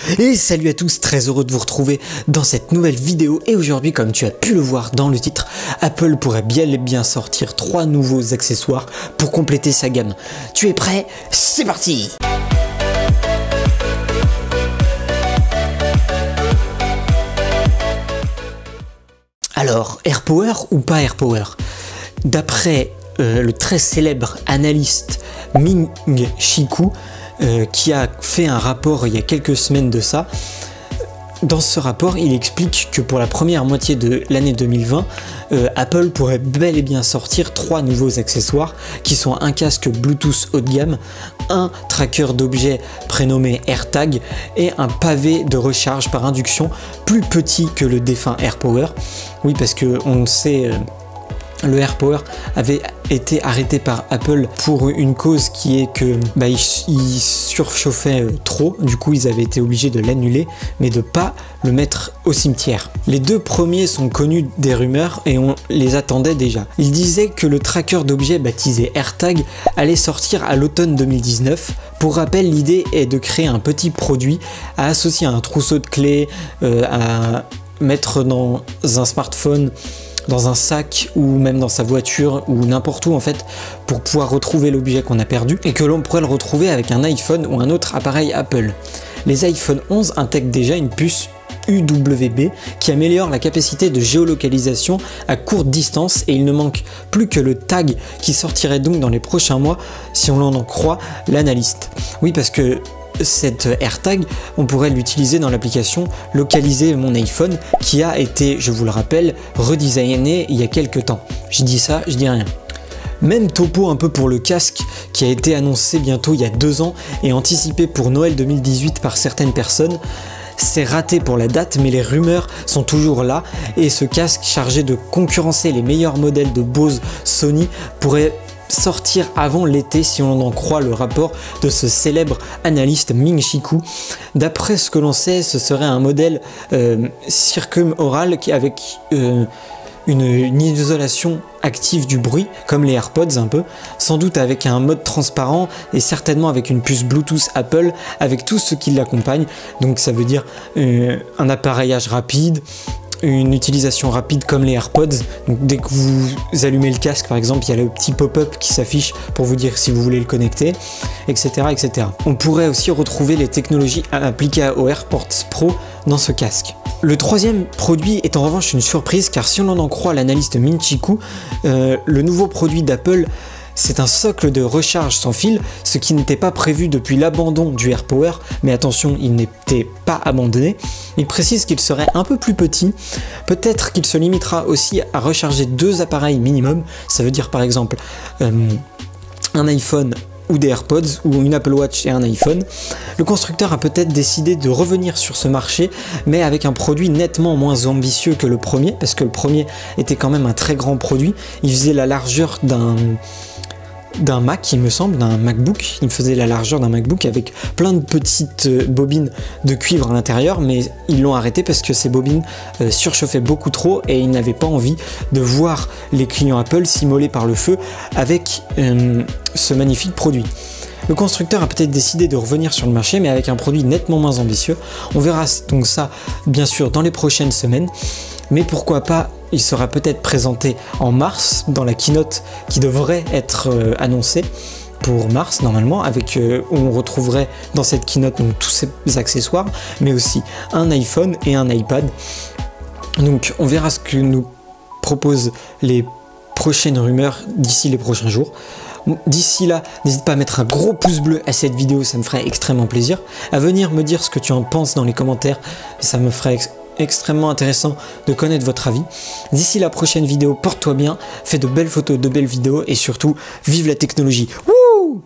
Et salut à tous, très heureux de vous retrouver dans cette nouvelle vidéo. Et aujourd'hui, comme tu as pu le voir dans le titre, Apple pourrait bien sortir 3 nouveaux accessoires pour compléter sa gamme. Tu es prêt? C'est parti! Alors, AirPower ou pas AirPower? D'après le très célèbre analyste Ming-Chi Kuo, qui a fait un rapport il y a quelques semaines de ça. Dans ce rapport, il explique que pour la première moitié de l'année 2020, Apple pourrait bel et bien sortir 3 nouveaux accessoires qui sont un casque Bluetooth haut de gamme, un tracker d'objets prénommé AirTag et un pavé de recharge par induction plus petit que le défunt AirPower. Oui, parce que on le sait, le AirPower avait été arrêté par Apple pour une cause qui est que il surchauffait trop, du coup ils avaient été obligés de l'annuler mais de pas le mettre au cimetière. Les 2 premiers sont connus des rumeurs et on les attendait déjà. Ils disaient que le tracker d'objets baptisé AirTag allait sortir à l'automne 2019. Pour rappel, l'idée est de créer un petit produit à associer à un trousseau de clés, à mettre dans un smartphone, dans un sac ou même dans sa voiture ou n'importe où en fait, pour pouvoir retrouver l'objet qu'on a perdu et que l'on pourrait le retrouver avec un iPhone ou un autre appareil Apple. Les iPhone 11 intègrent déjà une puce UWB qui améliore la capacité de géolocalisation à courte distance et il ne manque plus que le tag qui sortirait donc dans les prochains mois si on en croit l'analyste. Oui, parce que cette AirTag, on pourrait l'utiliser dans l'application Localiser mon iPhone qui a été, je vous le rappelle, redesigné il y a quelques temps. Je dis ça, je dis rien. Même topo un peu pour le casque qui a été annoncé bientôt il y a 2 ans et anticipé pour Noël 2018 par certaines personnes. C'est raté pour la date, mais les rumeurs sont toujours là et ce casque chargé de concurrencer les meilleurs modèles de Bose, Sony pourrait sortir avant l'été si on en croit le rapport de ce célèbre analyste Ming-Chi Kuo. D'après ce que l'on sait, ce serait un modèle circumaural avec une isolation active du bruit, comme les AirPods un peu, sans doute avec un mode transparent et certainement avec une puce Bluetooth Apple, avec tout ce qui l'accompagne. Donc ça veut dire un appareillage rapide, une utilisation rapide comme les AirPods. Donc dès que vous allumez le casque par exemple, il y a le petit pop-up qui s'affiche pour vous dire si vous voulez le connecter, etc., etc. On pourrait aussi retrouver les technologies appliquées aux AirPods Pro dans ce casque. Le 3e produit est en revanche une surprise car si on en croit l'analyste Ming-Chi Kuo, le nouveau produit d'Apple, c'est un socle de recharge sans fil, ce qui n'était pas prévu depuis l'abandon du AirPower, mais attention, il n'était pas abandonné. Il précise qu'il serait un peu plus petit, peut-être qu'il se limitera aussi à recharger 2 appareils minimum, ça veut dire par exemple un iPhone ou des AirPods ou une Apple Watch et un iPhone. Le constructeur a peut-être décidé de revenir sur ce marché mais avec un produit nettement moins ambitieux que le premier, parce que le premier était quand même un très grand produit. Il faisait la largeur d'un Mac, il me semble, d'un MacBook. Il faisait la largeur d'un MacBook avec plein de petites bobines de cuivre à l'intérieur, mais ils l'ont arrêté parce que ces bobines surchauffaient beaucoup trop et ils n'avaient pas envie de voir les clients Apple s'immoler par le feu avec ce magnifique produit. Le constructeur a peut-être décidé de revenir sur le marché mais avec un produit nettement moins ambitieux. On verra donc ça bien sûr dans les prochaines semaines, mais pourquoi pas, il sera peut-être présenté en mars dans la keynote qui devrait être annoncée pour mars normalement, avec où on retrouverait dans cette keynote donc tous ces accessoires mais aussi un iPhone et un iPad. Donc on verra ce que nous proposent les prochaines rumeurs d'ici les prochains jours. D'ici là, n'hésite pas à mettre un gros pouce bleu à cette vidéo, ça me ferait extrêmement plaisir. À venir me dire ce que tu en penses dans les commentaires, ça me ferait extrêmement intéressant de connaître votre avis. D'ici la prochaine vidéo, porte-toi bien, fais de belles photos, de belles vidéos et surtout, vive la technologie. Wouh!